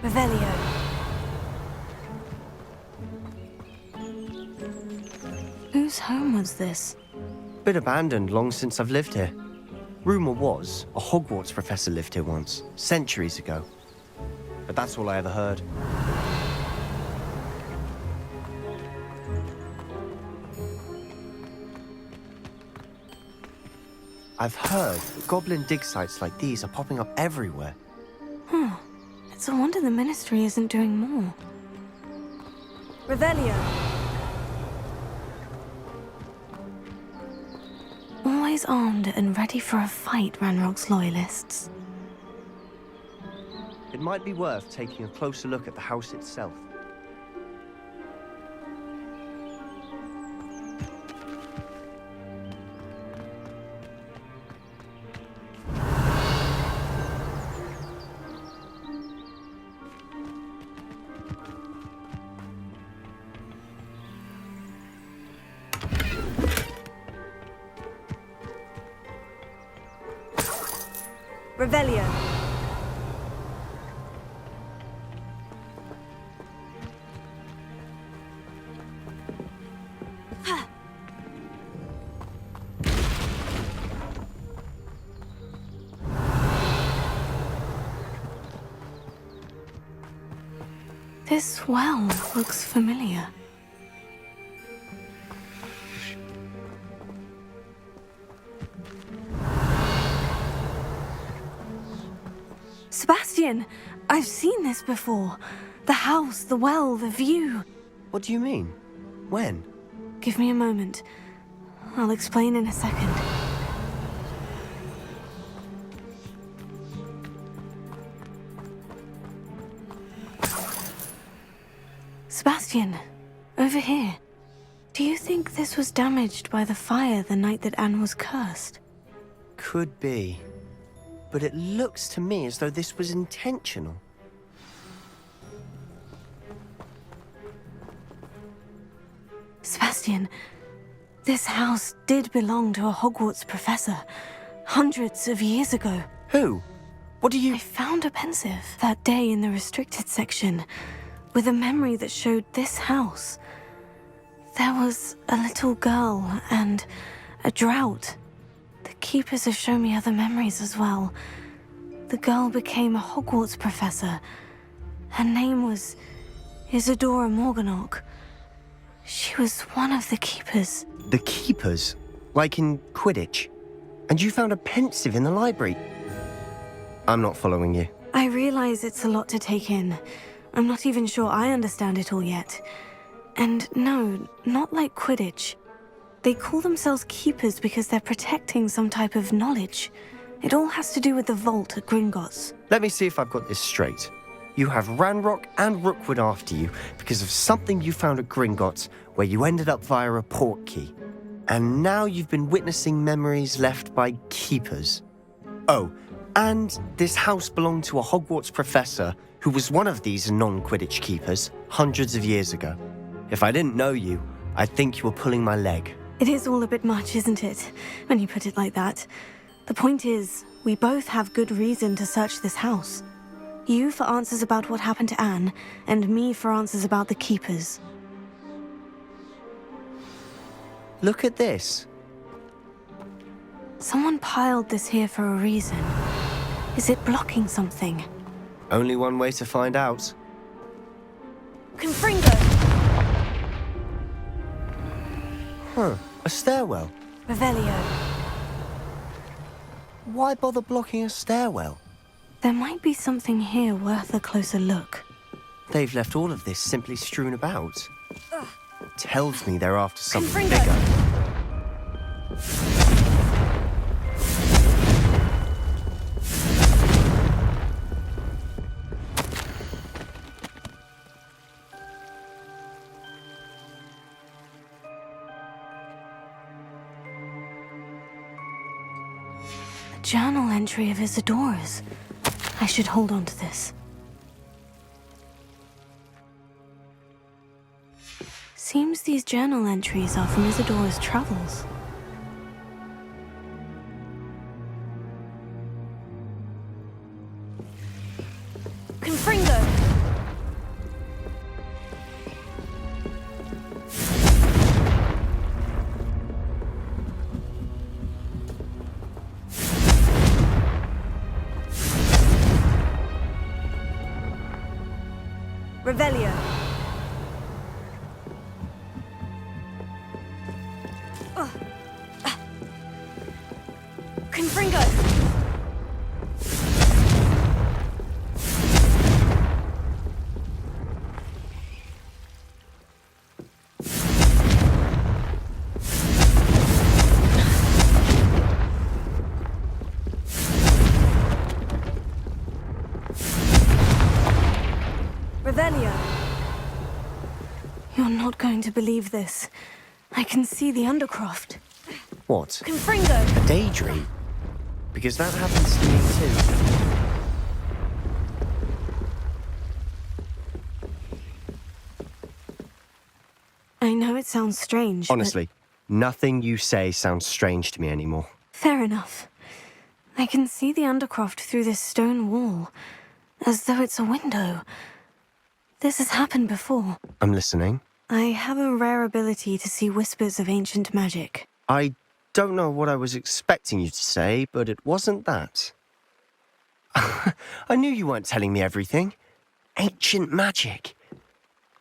Revelio. Whose home was this? Been abandoned long since I've lived here. Rumour was, a Hogwarts professor lived here once, centuries ago. But that's all I ever heard. I've heard that goblin dig sites like these are popping up everywhere. It's a wonder the Ministry isn't doing more. Revelio. Always armed and ready for a fight, Ranrock's loyalists. It might be worth taking a closer look at the house itself. Revelio. This well looks familiar. Sebastian, I've seen this before. The house, the well, the view. What do you mean? When? Give me a moment. I'll explain in a second. Sebastian, over here. Do you think this was damaged by the fire the night that Anne was cursed? Could be. But it looks to me as though this was intentional. Sebastian, this house did belong to a Hogwarts professor, hundreds of years ago. Who? What do you... I found a pensive that day in the restricted section, with a memory that showed this house. There was a little girl and a drought. The keepers have shown me other memories as well. The girl became a Hogwarts professor. Her name was Isadora Morganach. She was one of the keepers. The keepers? Like in Quidditch? And you found a pensive in the library? I'm not following you. I realize it's a lot to take in. I'm not even sure I understand it all yet. And no, not like Quidditch. They call themselves keepers because they're protecting some type of knowledge. It all has to do with the vault at Gringotts. Let me see if I've got this straight. You have Ranrock and Rookwood after you because of something you found at Gringotts where you ended up via a port key. And now you've been witnessing memories left by keepers. Oh, and this house belonged to a Hogwarts professor who was one of these non-Quidditch keepers hundreds of years ago. If I didn't know you, I'd think you were pulling my leg. It is all a bit much, isn't it, when you put it like that? The point is, we both have good reason to search this house. You for answers about what happened to Anne, and me for answers about the keepers. Look at this. Someone piled this here for a reason. Is it blocking something? Only one way to find out. Confringo! Huh, a stairwell. Revelio. Why bother blocking a stairwell? There might be something here worth a closer look. They've left all of this simply strewn about. Tells me they're after something Confringo. bigger. Journal entry of Isadora's. I should hold on to this. Seems these journal entries are from Isadora's travels. Confringo! Revelio. Confringo. Revelio. You're not going to believe this. I can see the Undercroft. What? Confringo. A daydream? Because that happens to me too. I know it sounds strange, Honestly, nothing you say sounds strange to me anymore. Fair enough. I can see the Undercroft through this stone wall, as though it's a window. This has happened before. I'm listening. I have a rare ability to see whispers of ancient magic. I don't know what I was expecting you to say, but it wasn't that. I knew you weren't telling me everything. Ancient magic.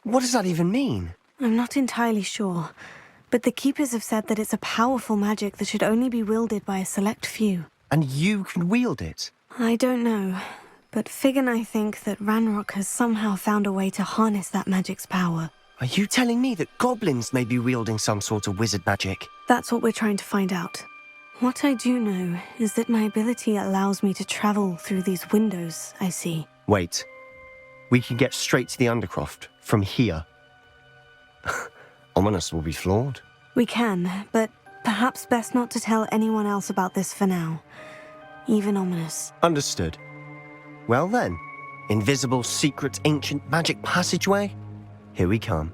What does that even mean? I'm not entirely sure, but the Keepers have said that it's a powerful magic that should only be wielded by a select few. And you can wield it? I don't know, but Fig and I think that Ranrock has somehow found a way to harness that magic's power. Are you telling me that goblins may be wielding some sort of wizard magic? That's what we're trying to find out. What I do know is that my ability allows me to travel through these windows I see. Wait. We can get straight to the Undercroft from here. Ominous will be floored. We can, but perhaps best not to tell anyone else about this for now. Even Ominous. Understood. Well then, invisible, secret, ancient magic passageway? Here we come.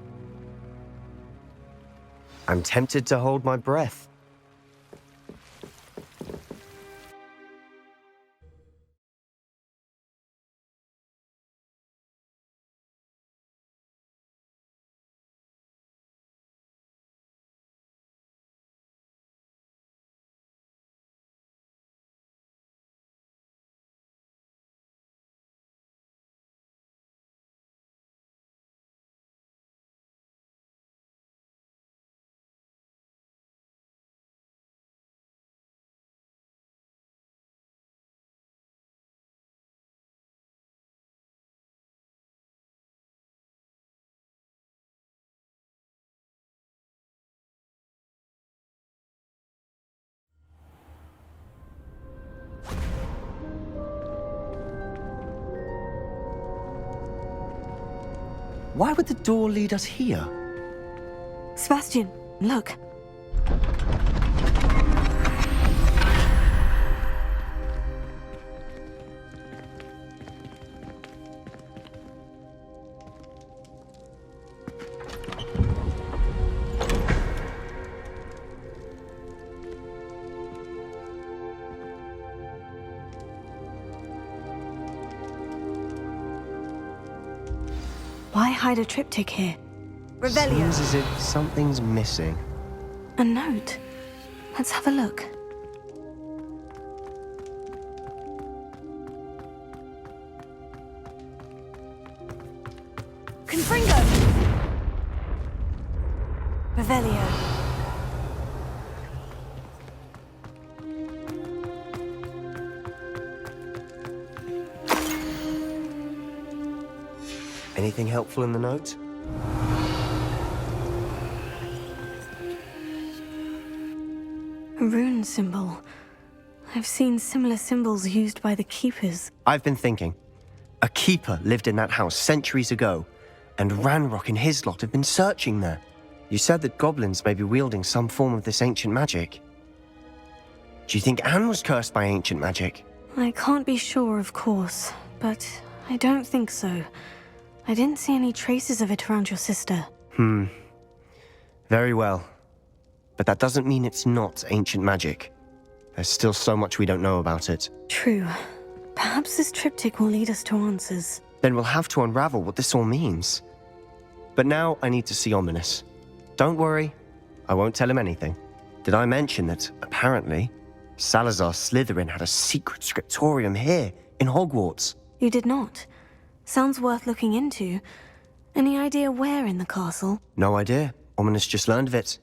I'm tempted to hold my breath. Why would the door lead us here? Sebastian, look. Why hide a triptych here? Revelio. Seems as if something's missing. A note. Let's have a look. Confringo! Revelio. Anything helpful in the note? A rune symbol. I've seen similar symbols used by the Keepers. I've been thinking. A keeper lived in that house centuries ago, and Ranrock and his lot have been searching there. You said that goblins may be wielding some form of this ancient magic. Do you think Anne was cursed by ancient magic? I can't be sure, of course, but I don't think so. I didn't see any traces of it around your sister. Very well. But that doesn't mean it's not ancient magic. There's still so much we don't know about it. True. Perhaps this triptych will lead us to answers. Then we'll have to unravel what this all means. But now I need to see Ominous. Don't worry, I won't tell him anything. Did I mention that, apparently, Salazar Slytherin had a secret scriptorium here, in Hogwarts? You did not. Sounds worth looking into. Any idea where in the castle? No idea. Ominous just learned of it.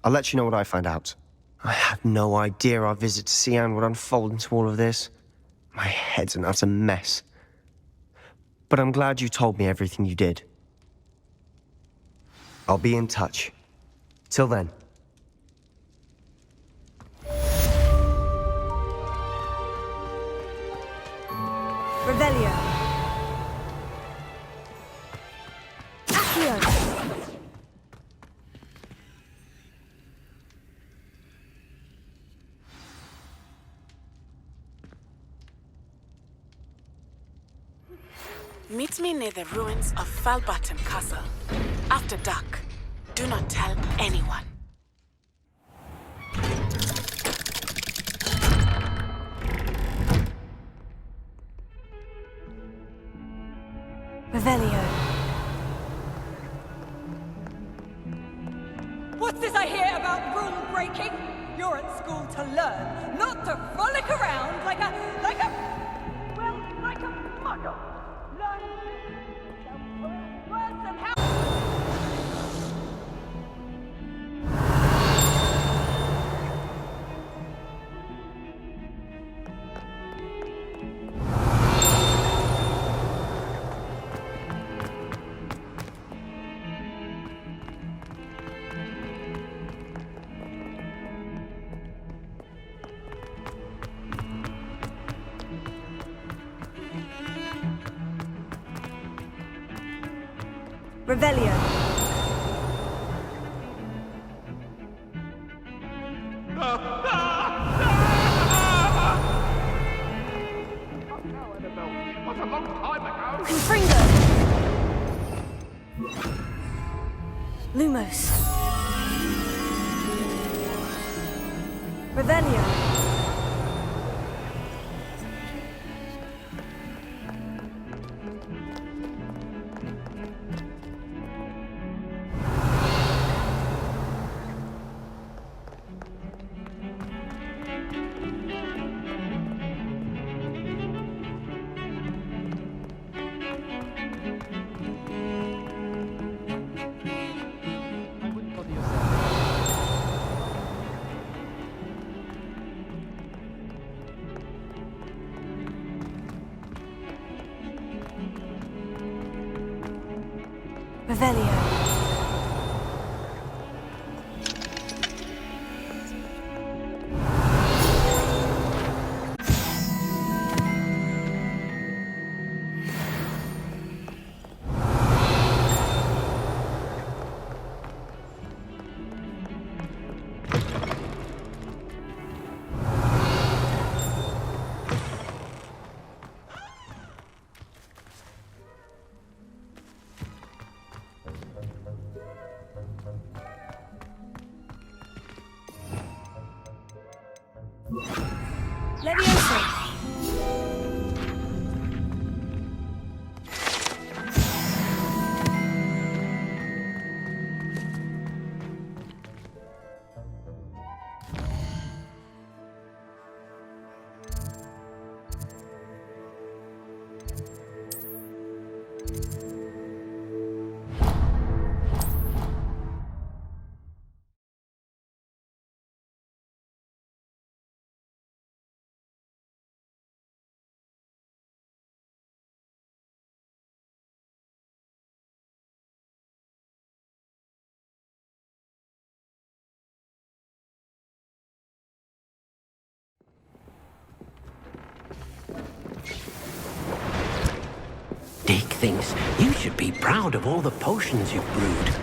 I'll let you know what I find out. I had no idea our visit to Sian would unfold into all of this. My head's an utter mess. But I'm glad you told me everything you did. I'll be in touch. Till then. Revelio. Accio. Meet me near the ruins of Falbatten Castle. After dark. Do not tell anyone. Revelio. What's this I hear about rule breaking? You're at school to learn, not to frolic around like a muggle. Learn words and how. Revelio. Confringo. Lumos. Revelio. Revelio. Leviosa. Dick thinks you should be proud of all the potions you've brewed.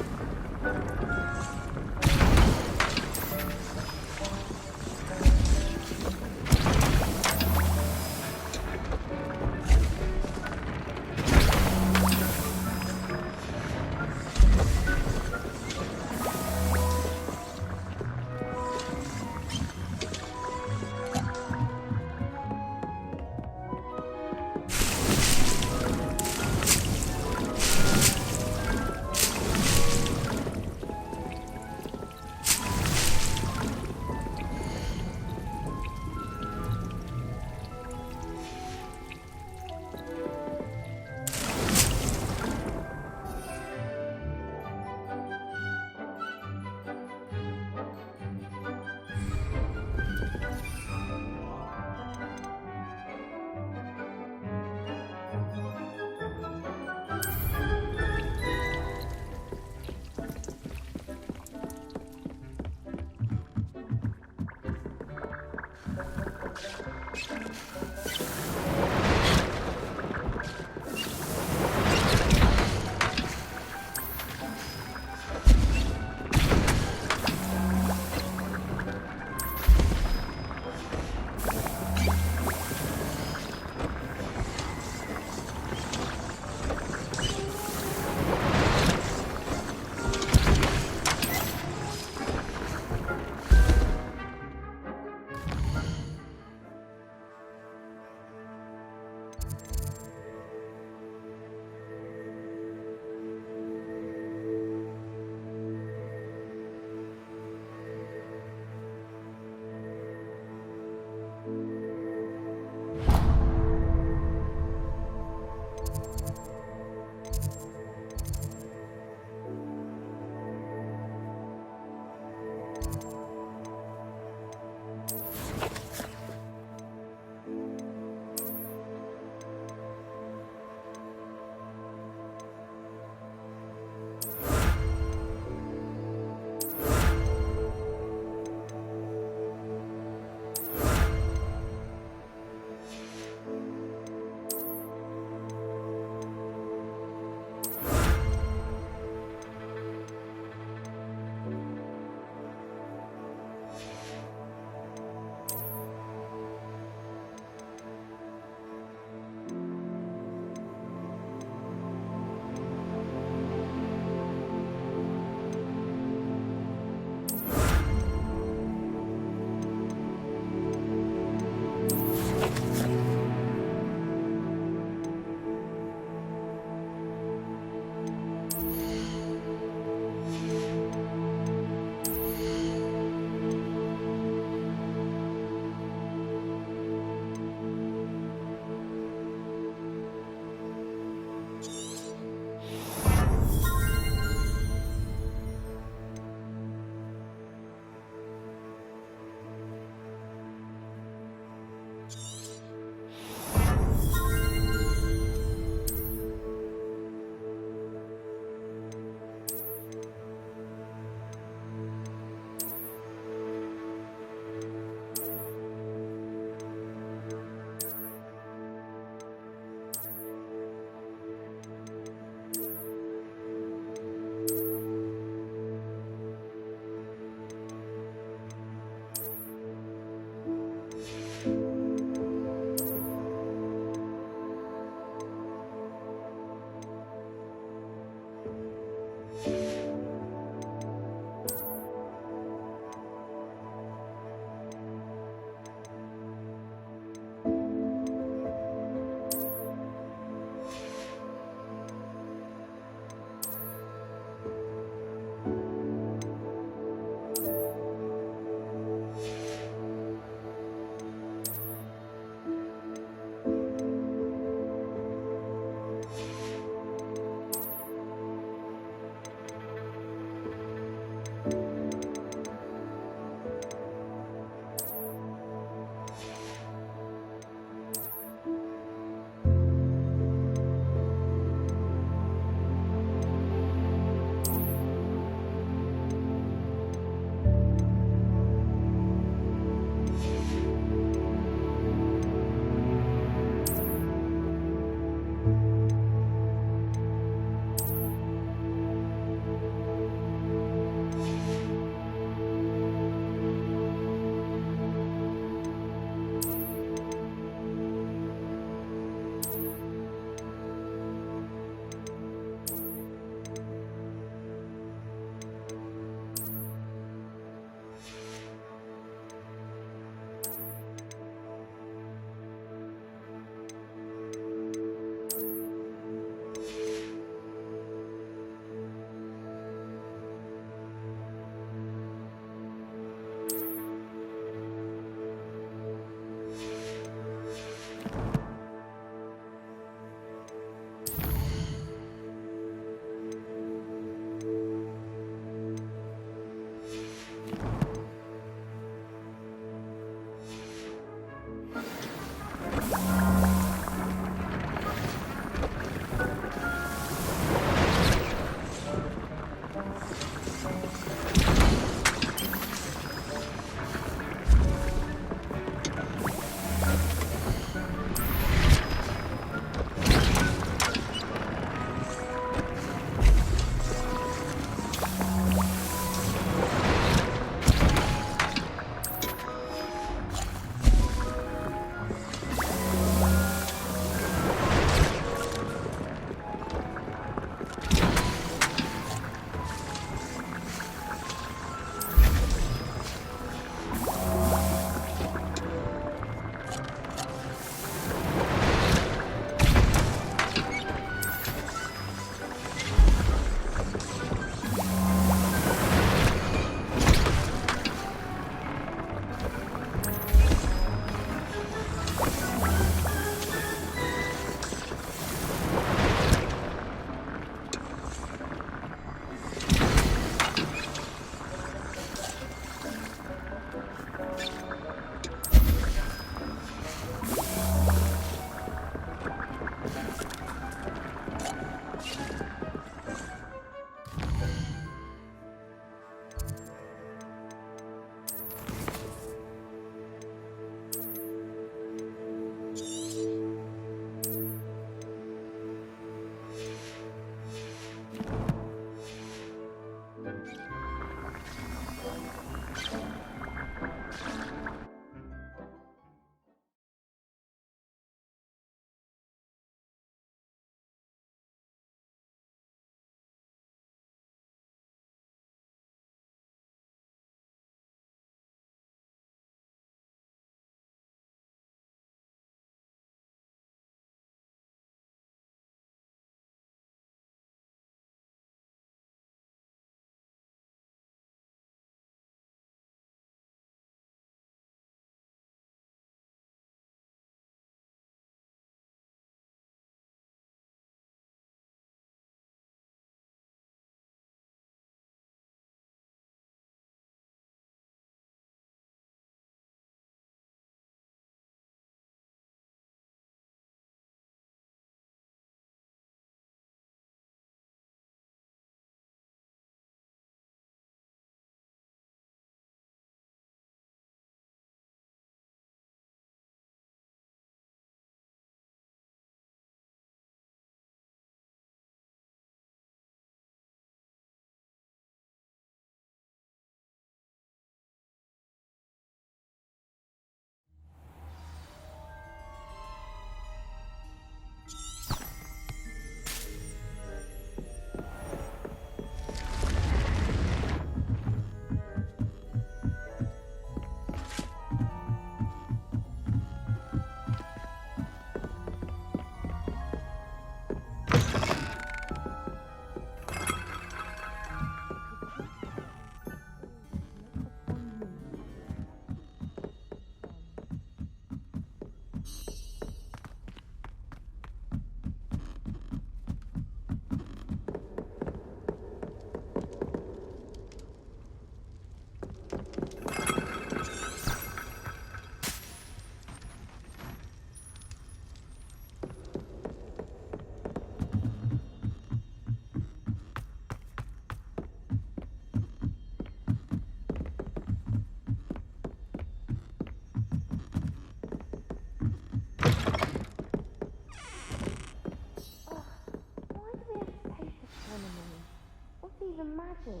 magic.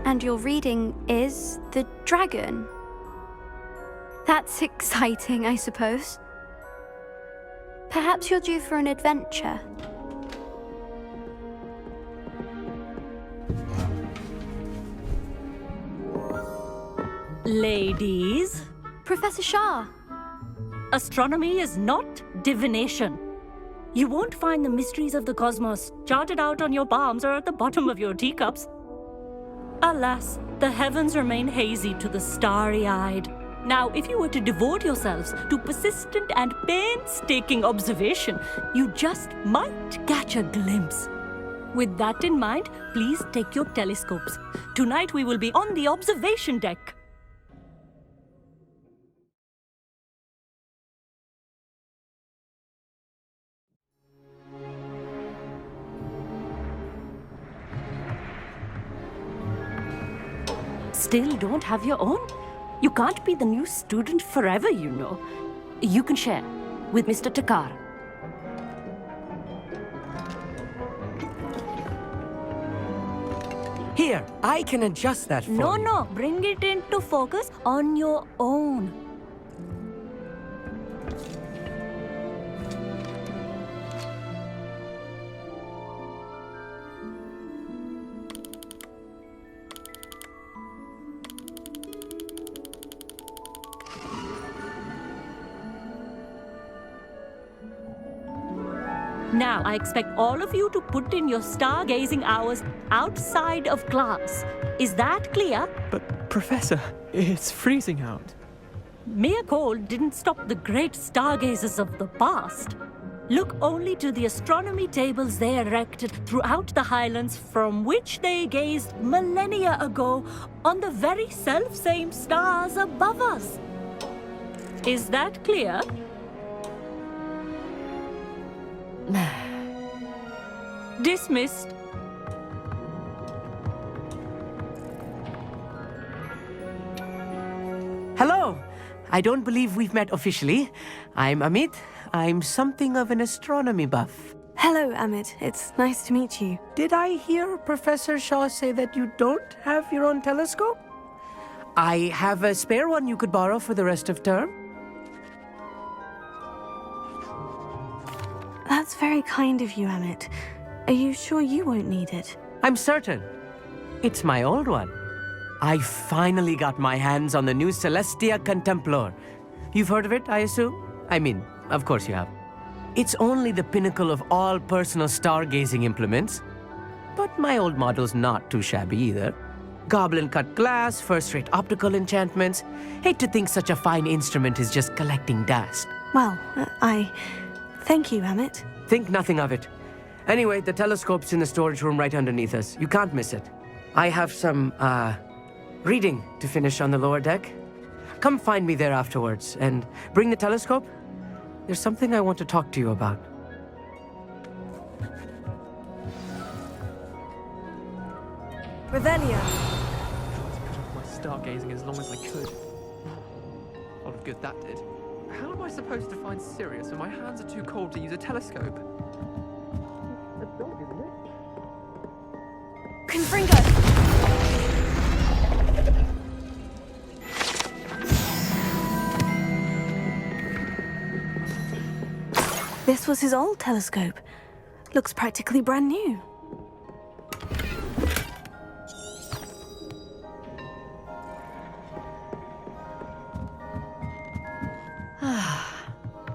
And your reading is the dragon. That's exciting, I suppose. Perhaps you're due for an adventure. Ladies, Professor Shah. astronomy is not divination. You won't find the mysteries of the cosmos charted out on your palms or at the bottom of your teacups. Alas, the heavens remain hazy to the starry-eyed. Now, if you were to devote yourselves to persistent and painstaking observation, you just might catch a glimpse. With that in mind, please take your telescopes. Tonight we will be on the observation deck. Still don't have your own? You can't be the new student forever, you know. You can share with Mr. Takar. Here, I can adjust that for you. No, bring it into focus on your own. Now, I expect all of you to put in your stargazing hours outside of class. Is that clear? But, Professor, it's freezing out. Mere cold didn't stop the great stargazers of the past. Look only to the astronomy tables they erected throughout the highlands from which they gazed millennia ago on the very self-same stars above us. Is that clear? Dismissed. Hello! I don't believe we've met officially. I'm Amit. I'm something of an astronomy buff. Hello, Amit. It's nice to meet you. Did I hear Professor Shaw say that you don't have your own telescope? I have a spare one you could borrow for the rest of term. That's very kind of you, Amit. Are you sure you won't need it? I'm certain. It's my old one. I finally got my hands on the new Celestia Contemplor. You've heard of it, I assume? I mean, of course you have. It's only the pinnacle of all personal stargazing implements. But my old model's not too shabby either. Goblin-cut glass, first-rate optical enchantments. Hate to think such a fine instrument is just collecting dust. Well, thank you, Amit. Think nothing of it. Anyway, the telescope's in the storage room right underneath us. You can't miss it. I have some, reading to finish on the lower deck. Come find me there afterwards, and bring the telescope. There's something I want to talk to you about. Revelio. Tried to put off my stargazing as long as I could. A lot of good that did. How am I supposed to find Sirius when my hands are too cold to use a telescope? That's odd, isn't it? Confringo! This was his old telescope. Looks practically brand new.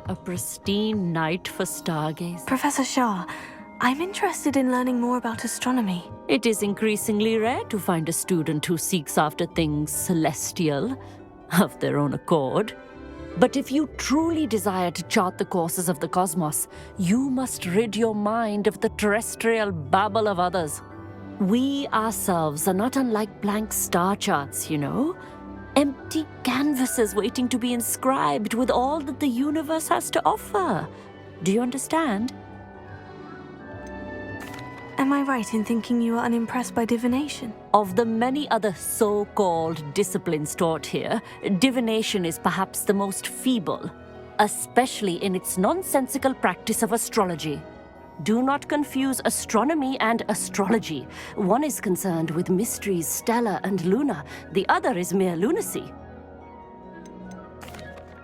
A pristine night for stargaze. Professor Shah, I'm interested in learning more about astronomy. It is increasingly rare to find a student who seeks after things celestial of their own accord. But if you truly desire to chart the courses of the cosmos, you must rid your mind of the terrestrial babble of others. We ourselves are not unlike blank star charts, you know. Empty canvases waiting to be inscribed with all that the universe has to offer. Do you understand? Am I right in thinking you are unimpressed by divination? Of the many other so-called disciplines taught here, divination is perhaps the most feeble. especially in its nonsensical practice of astrology. Do not confuse astronomy and astrology. One is concerned with mysteries stellar and lunar, the other is mere lunacy.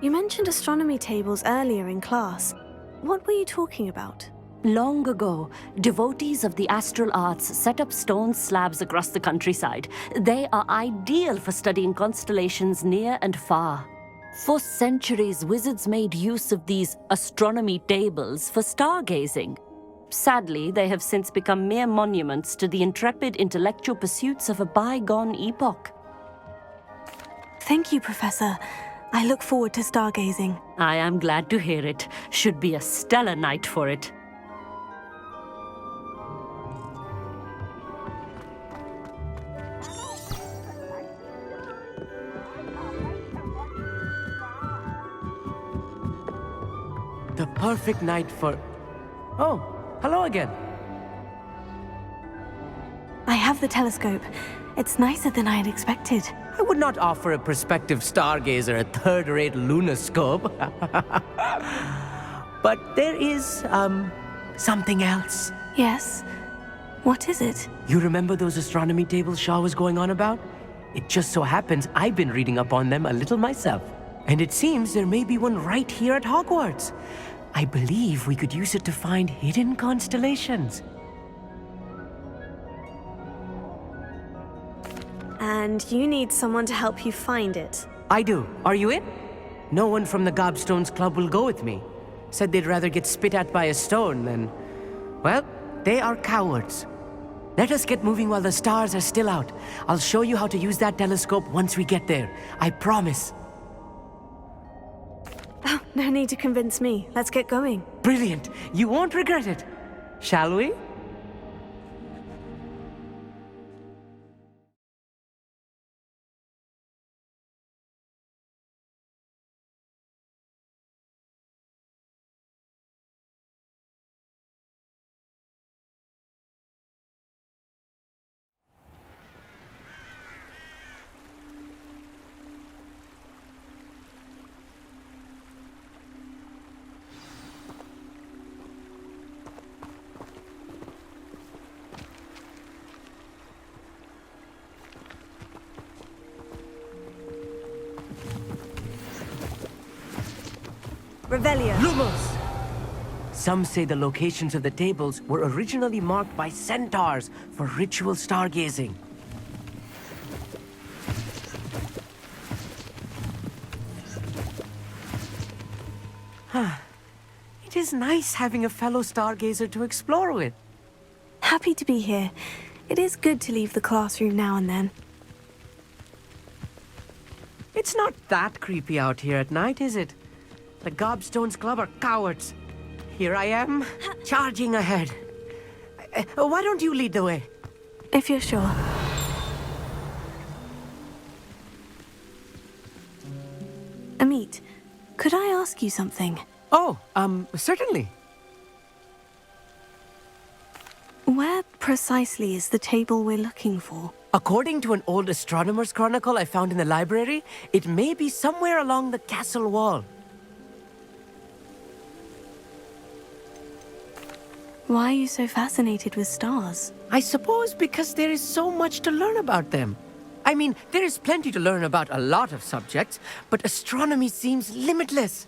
You mentioned astronomy tables earlier in class. What were you talking about? Long ago, devotees of the astral arts set up stone slabs across the countryside. They are ideal for studying constellations near and far. For centuries, wizards made use of these astronomy tables for stargazing. Sadly, they have since become mere monuments to the intrepid intellectual pursuits of a bygone epoch. Thank you, Professor. I look forward to stargazing. I am glad to hear it. Should be a stellar night for it. The perfect night for... Oh, hello again. I have the telescope. It's nicer than I had expected. I would not offer a prospective stargazer a third-rate lunoscope. But there is, something else. Yes? What is it? You remember those astronomy tables Shaw was going on about? It just so happens I've been reading up on them a little myself. And it seems there may be one right here at Hogwarts. I believe we could use it to find hidden constellations. And you need someone to help you find it. I do. Are you in? No one from the Gobstones Club will go with me. Said they'd rather get spit at by a stone than... Well, they are cowards. Let us get moving while the stars are still out. I'll show you how to use that telescope once we get there. I promise. Oh, no need to convince me. Let's get going. Brilliant. You won't regret it. Shall we? Revelio. Lumos! Some say the locations of the tables were originally marked by centaurs for ritual stargazing. It is nice having a fellow stargazer to explore with. Happy to be here. It is good to leave the classroom now and then. It's not that creepy out here at night, is it? The Gobstones Club are cowards. Here I am, charging ahead. Why don't you lead the way? If you're sure. Amit, could I ask you something? Oh, certainly. Where precisely is the table we're looking for? According to an old astronomer's chronicle I found in the library, it may be somewhere along the castle wall. Why are you so fascinated with stars? I suppose because there is so much to learn about them. I mean, there is plenty to learn about a lot of subjects, but astronomy seems limitless.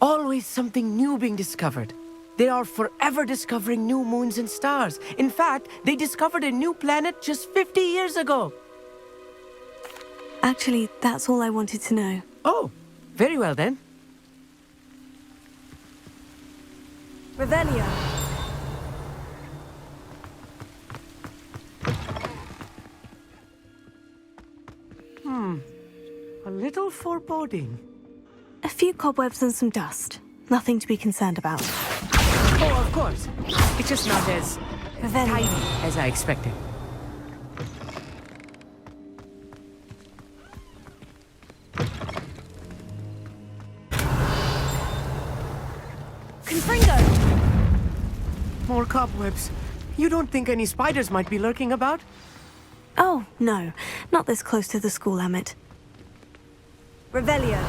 Always something new being discovered. They are forever discovering new moons and stars. In fact, they discovered a new planet just 50 years ago. Actually, that's all I wanted to know. Oh, very well then. Revelio. A little foreboding. A few cobwebs and some dust. Nothing to be concerned about. Oh, of course. It's just not as tidy as I expected. Confringo! More cobwebs. You don't think any spiders might be lurking about? Oh, no. Not this close to the school, Amit. Revelio.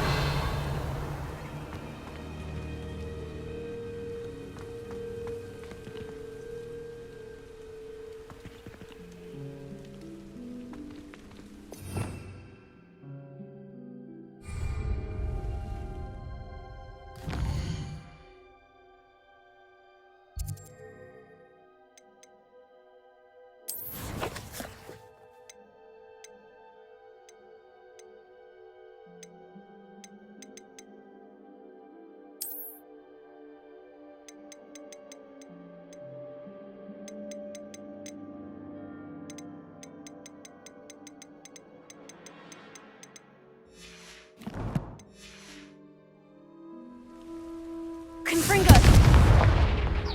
Confringo!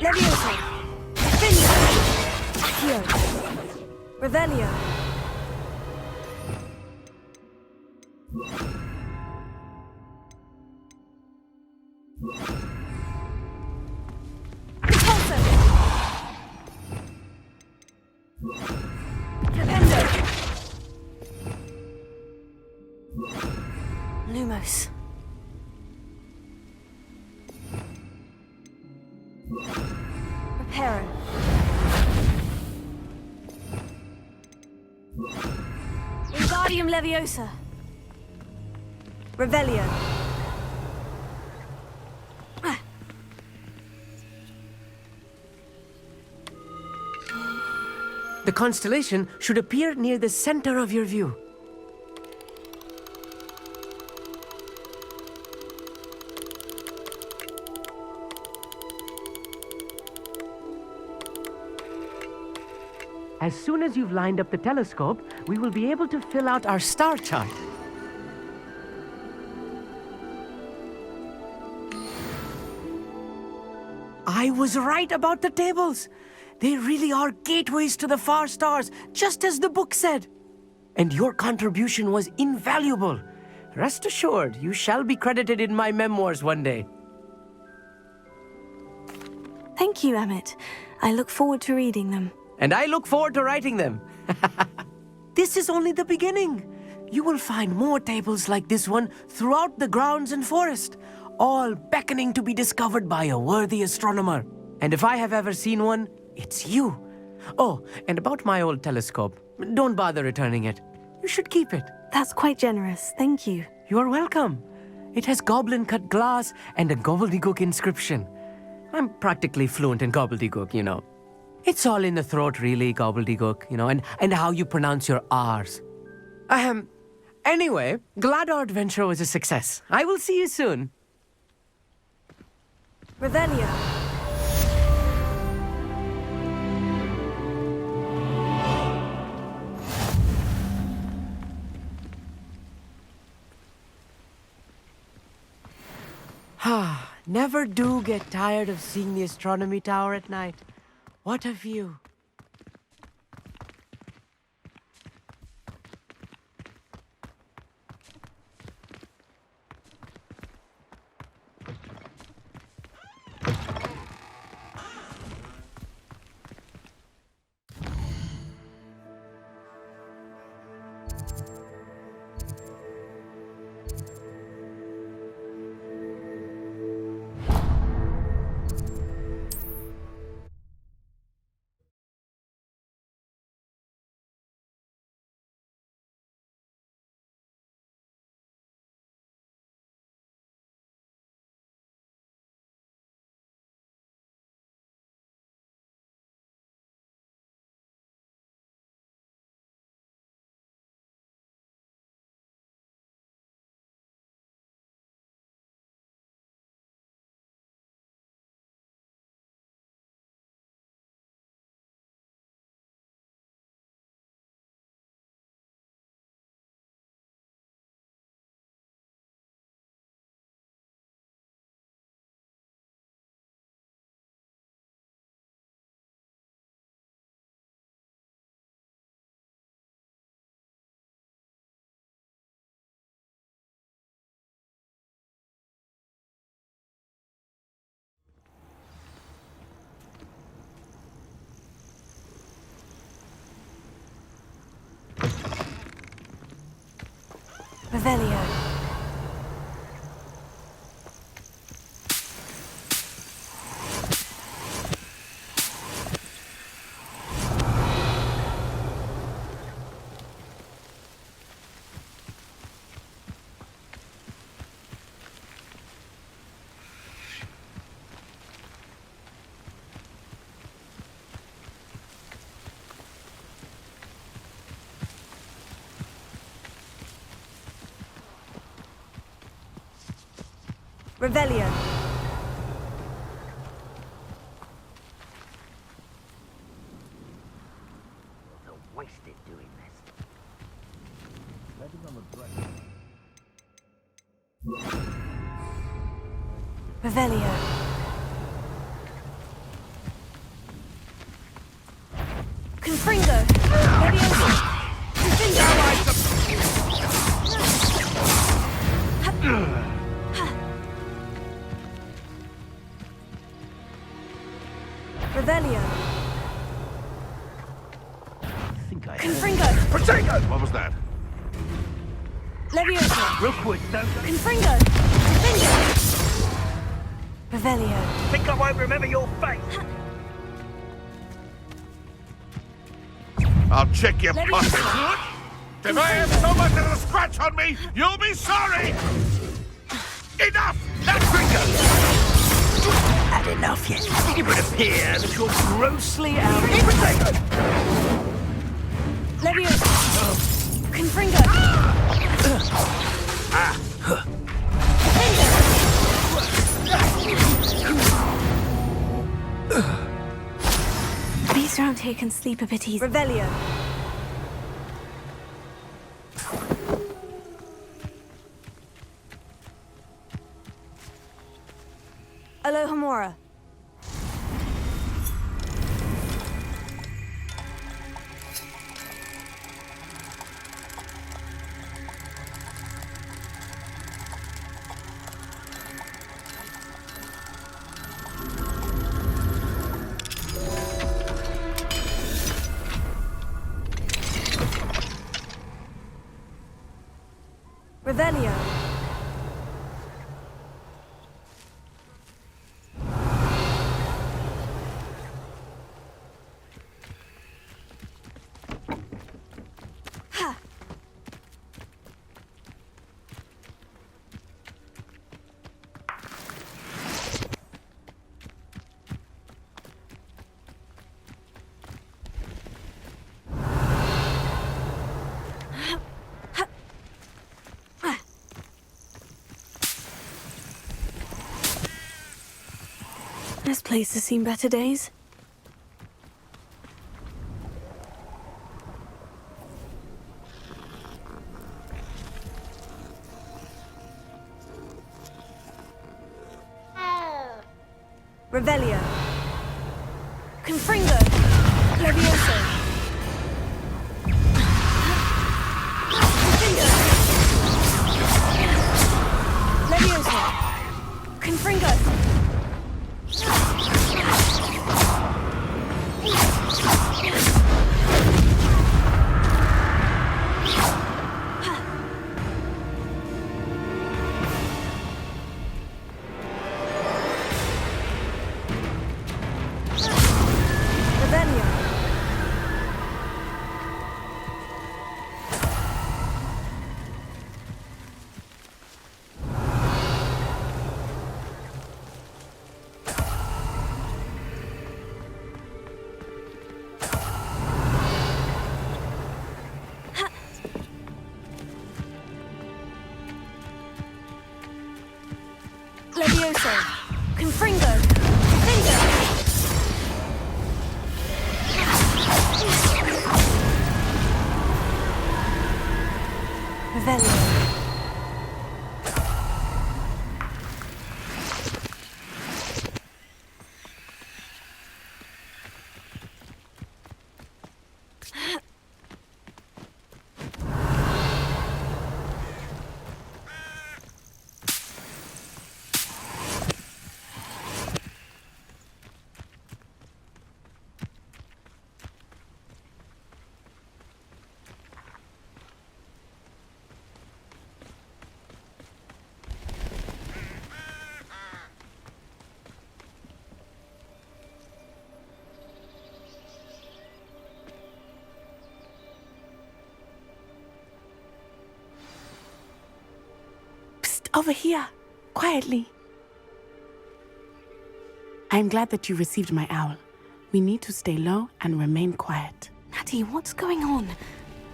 Levioso! Defendo! Accio! Revelio! Repulso! Defendo! Lumos. Reparo. Wingardium Leviosa. Revelio. The constellation should appear near the center of your view. As soon as you've lined up the telescope, we will be able to fill out our star chart. I was right about the tables. They really are gateways to the far stars, just as the book said. And your contribution was invaluable. Rest assured, you shall be credited in my memoirs one day. Thank you, Emmett. I look forward to reading them. And I look forward to writing them. This is only the beginning. You will find more tables like this one throughout the grounds and forest, all beckoning to be discovered by a worthy astronomer. And if I have ever seen one, it's you. Oh, and about my old telescope, don't bother returning it. You should keep it. That's quite generous. Thank you. You are welcome. It has goblin-cut glass and a gobbledygook inscription. I'm practically fluent in gobbledygook, you know. It's all in the throat, really, gobbledygook, you know, and how you pronounce your R's. Anyway, glad our adventure was a success. I will see you soon. Revelio. Never do get tired of seeing the astronomy tower at night. What a view. Revelio. Revelio. Wasted doing this. Revelio. Confringo. Levioso. Revelio. Confringo. Potato! What was that? Levioso. Rookwood, don't Confringo. Confringo. Revelio. think I won't remember your face. I'll check your Let me pocket. see. If I have so much as a scratch on me, you'll be sorry! Enough! That's finger! Had enough yet? It would appear that you're grossly out. Levioso. Confringo. These around here can sleep a bit easy. Revelio. Alohomora. Revelio. Ha. This place has seen better days. Revelio. Confringo. Levioso. Confringo. Levioso. Confringo. Levioso. Confringo. Confringo. Revelio. Over here, quietly. I am glad that you received my owl. We need to stay low and remain quiet. Natty, what's going on?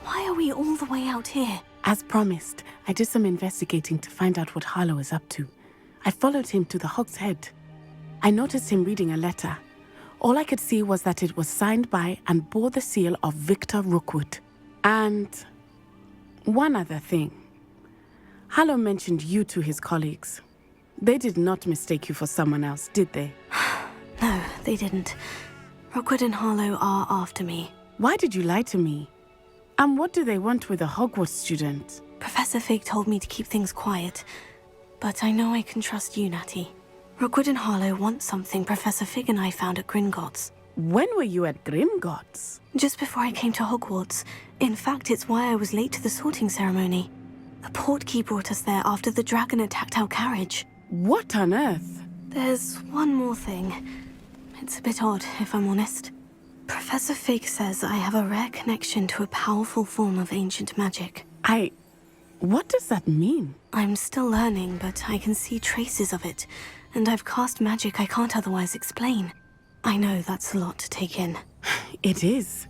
Why are we all the way out here? As promised, I did some investigating to find out what Harlow is up to. I followed him to the Hog's Head. I noticed him reading a letter. All I could see was that it was signed by and bore the seal of Victor Rookwood. And one other thing. Harlow mentioned you to his colleagues. They did not mistake you for someone else, did they? No, they didn't. Rookwood and Harlow are after me. Why did you lie to me? And what do they want with a Hogwarts student? Professor Fig told me to keep things quiet, but I know I can trust you, Natty. Rookwood and Harlow want something Professor Fig and I found at Gringotts. When were you at Gringotts? Just before I came to Hogwarts. In fact, it's why I was late to the sorting ceremony. A portkey brought us there after the dragon attacked our carriage. What on earth? There's one more thing. It's a bit odd, if I'm honest. Professor Fig says I have a rare connection to a powerful form of ancient magic. What does that mean? I'm still learning, but I can see traces of it, and I've cast magic I can't otherwise explain. I know that's a lot to take in. It is.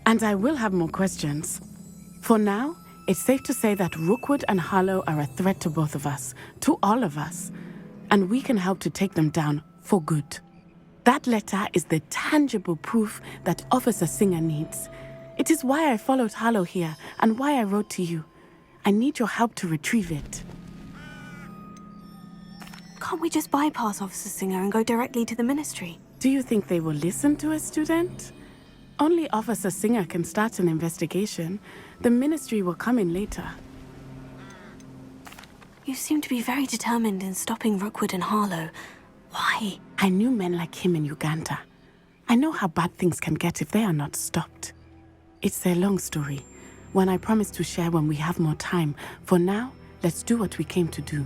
And I will have more questions. For now, it's safe to say that Rookwood and Harlow are a threat to both of us, to all of us, and we can help to take them down for good. That letter is the tangible proof that Officer Singer needs. It is why I followed Harlow here and why I wrote to you. I need your help to retrieve it. Can't we just bypass Officer Singer and go directly to the Ministry? Do you think they will listen to a student? Only Officer Singer can start an investigation. The Ministry will come in later. You seem to be very determined in stopping Rookwood and Harlow. Why? I knew men like him in Uganda. I know how bad things can get if they are not stopped. It's a long story, one I promise to share when we have more time. For now, let's do what we came to do.